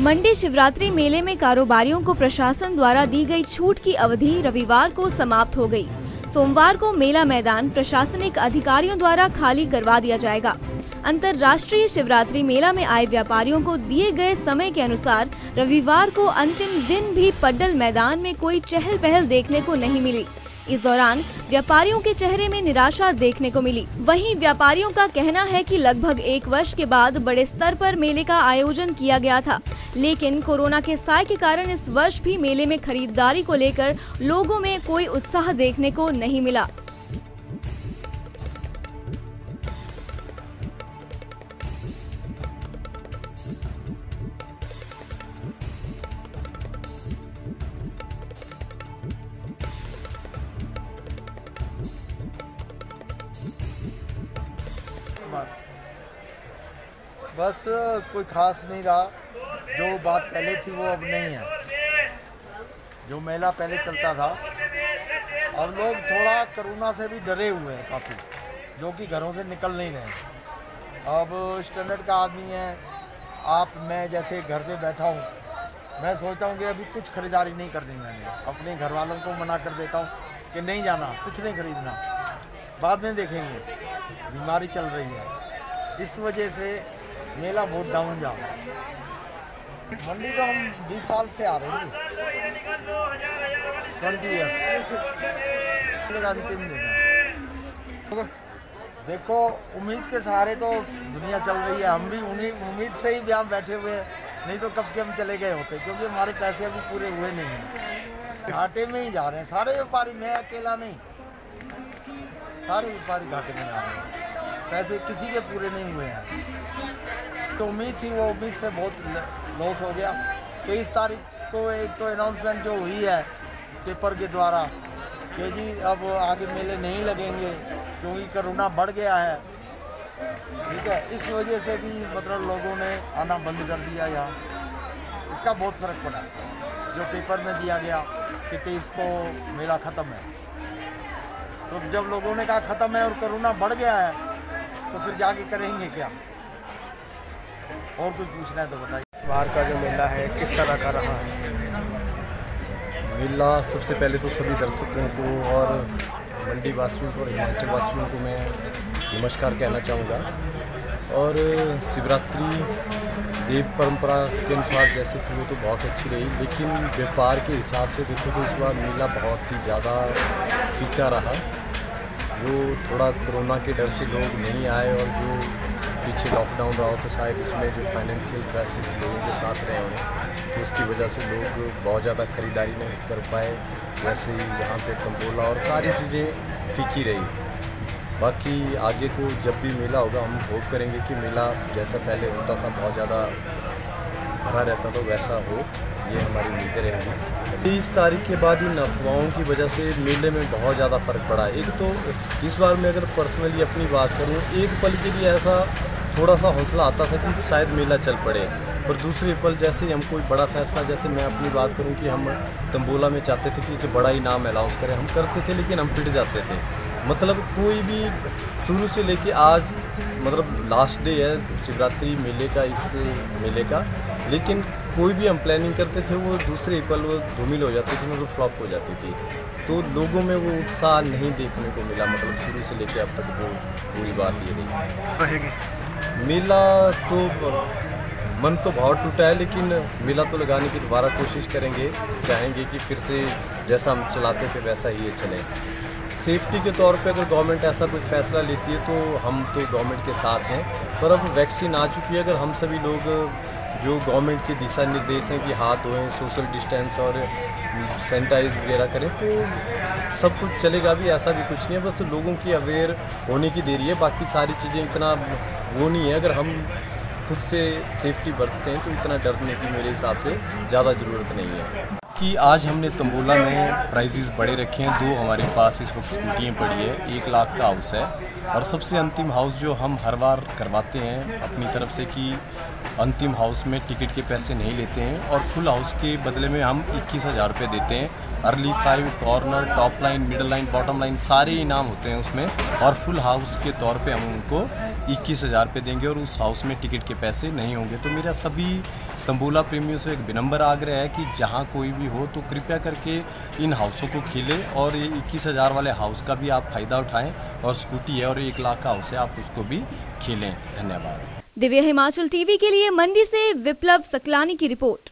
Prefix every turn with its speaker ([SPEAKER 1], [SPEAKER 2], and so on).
[SPEAKER 1] मंडी शिवरात्रि मेले में कारोबारियों को प्रशासन द्वारा दी गई छूट की अवधि रविवार को समाप्त हो गई। सोमवार को मेला मैदान प्रशासनिक अधिकारियों द्वारा खाली करवा दिया जाएगा। अंतर्राष्ट्रीय शिवरात्रि मेला में आए व्यापारियों को दिए गए समय के अनुसार रविवार को अंतिम दिन भी पड्डल मैदान में कोई चहल पहल देखने को नहीं मिली। इस दौरान व्यापारियों के चेहरे में निराशा देखने को मिली। वहीं व्यापारियों का कहना है कि लगभग 1 वर्ष के बाद बड़े स्तर पर मेले का आयोजन किया गया था, लेकिन कोरोना के साए के कारण इस वर्ष भी मेले में खरीदारी को लेकर लोगों में कोई उत्साह देखने को नहीं मिला।
[SPEAKER 2] बस कोई खास नहीं रहा। जो बात पहले थी वो अब नहीं है। जो मेला पहले चलता था, अब लोग थोड़ा कोरोना से भी डरे हुए हैं काफ़ी, जो कि घरों से निकल नहीं रहे। अब स्टैंडर्ड का आदमी है, आप मैं जैसे घर पे बैठा हूँ, मैं सोचता हूँ कि अभी कुछ ख़रीदारी नहीं करनी। मैंने अपने घर वालों को मना कर देता हूँ कि नहीं जाना, कुछ नहीं खरीदना, बाद में देखेंगे, बीमारी चल रही है। इस वजह से मेला बहुत डाउन जा रहा है। मंडी तो हम 20 साल से आ रहे हैं, 20 ईयर्स। अंतिम दिन है। देखो, उम्मीद के सहारे तो दुनिया चल रही है। हम भी उन्हीं उम्मीद से ही यहाँ बैठे हुए हैं, नहीं तो कब के हम चले गए होते, क्योंकि हमारे पैसे अभी पूरे हुए नहीं हैं। घाटे में ही जा रहे हैं सारे व्यापारी, मैं अकेला नहीं, सारे व्यापारी घाटे में जा रहे हैं। पैसे किसी के पूरे नहीं हुए हैं। तो उम्मीद थी, वो उम्मीद से बहुत लॉस हो गया। तो इस तारीख को एक तो अनाउंसमेंट जो हुई है पेपर के द्वारा कि जी अब आगे मेले नहीं लगेंगे क्योंकि कोरोना बढ़ गया है, ठीक है। इस वजह से भी मतलब लोगों ने आना बंद कर दिया यहाँ। इसका बहुत फ़र्क पड़ा। जो पेपर में दिया गया कि 23 को मेला ख़त्म है, तो जब लोगों ने कहा ख़त्म है और कोरोना बढ़ गया है, तो फिर जाके करेंगे क्या। और कुछ पूछना है तो बताइए।
[SPEAKER 3] बाहर का जो मेला है किस तरह का रहा है?
[SPEAKER 4] मेला सबसे पहले तो सभी दर्शकों को और मंडी वासियों को और हिमाचल वासियों को मैं नमस्कार कहना चाहूँगा। और शिवरात्रि देव परंपरा के अनुसार जैसे थी वो तो बहुत अच्छी रही, लेकिन व्यापार के हिसाब से देखो तो इस बार मेला बहुत ही ज़्यादा फीका रहा। वो थोड़ा कोरोना के डर से लोग नहीं आए, और जो पीछे लॉकडाउन रहा हो तो शायद उसमें जो फाइनेंशियल क्राइसिस लोगों के साथ रहे होंगे, तो उसकी वजह से लोग बहुत ज़्यादा ख़रीदारी नहीं कर पाए। वैसे ही यहाँ पे तंबोला और सारी चीज़ें फीकी रही। बाकी आगे को जब भी मेला होगा, हम होप करेंगे कि मेला जैसा पहले होता था बहुत ज़्यादा भरा रहता था, वैसा हो, ये हमारी उम्मीदें रहेंगी। 30 तारीख के बाद इन अफवाहों की वजह से मेले में बहुत ज़्यादा फ़र्क पड़ा। एक तो इस बार मैं अगर पर्सनली अपनी बात करूँ, एक पल के लिए ऐसा थोड़ा सा हौसला आता था कि शायद मेला चल पड़े, और दूसरे पल जैसे हम कोई बड़ा फैसला, जैसे मैं अपनी बात करूं कि हम तंबोला में चाहते थे कि बड़ा इनाम अलाउंस करें, हम करते थे, लेकिन हम पिट जाते थे। मतलब कोई भी शुरू से लेके आज मतलब लास्ट डे है शिवरात्रि मेले का, इस मेले का, लेकिन कोई भी हम प्लानिंग करते थे वो दूसरे पल वो धूमिल हो जाती थी, मतलब फ्लॉप हो जाती थी। तो लोगों में वो उत्साह नहीं देखने को मिला, मतलब शुरू से लेके अब तक जो पूरी बात ये रही। मेला तो मन तो बहुत टूटा है, लेकिन मेला तो लगाने की दोबारा कोशिश करेंगे, चाहेंगे कि फिर से जैसा हम चलाते थे वैसा ही ये चले। सेफ्टी के तौर पे अगर गवर्नमेंट ऐसा कोई फैसला लेती है तो हम तो गवर्नमेंट के साथ हैं, पर अब वैक्सीन आ चुकी है। अगर हम सभी लोग जो गवर्नमेंट के दिशा निर्देश हैं कि हाथ धोएं, सोशल डिस्टेंस और सैनिटाइज वगैरह करें, तो सब कुछ चलेगा भी। ऐसा भी कुछ नहीं है, बस लोगों की अवेयर होने की देरी है। बाकी सारी चीज़ें इतना वो नहीं है। अगर हम खुद से सेफ्टी बरतते हैं तो इतना डरने की मेरे हिसाब से ज़्यादा ज़रूरत नहीं है। कि आज हमने तंबोला में प्राइजेस बड़े रखे हैं। 2 हमारे पास इस वक्त स्कूटियाँ पड़ी है, 1 लाख का हाउस है, और सबसे अंतिम हाउस जो हम हर बार करवाते हैं अपनी तरफ से कि अंतिम हाउस में टिकट के पैसे नहीं लेते हैं, और फुल हाउस के बदले में हम 21,000 रुपये देते हैं। Early 5, corner, top line, middle line, bottom line सारे इनाम होते हैं उसमें, और फुल हाउस के तौर पे हम उनको 21,000 रुपये देंगे और उस हाउस में टिकट के पैसे नहीं होंगे। तो मेरा सभी तंबोला प्रेमियों से एक विनम्र आग्रह है कि जहाँ कोई भी हो तो कृपया करके इन हाउसों को खेलें और ये 21,000 वाले हाउस का भी आप फ़ायदा उठाएं और स्कूटी है और 1 लाख का हाउस है, आप उसको भी खेलें। धन्यवाद।
[SPEAKER 1] दिव्य हिमाचल टीवी के लिए मंडी से विप्लव सकलानी की रिपोर्ट।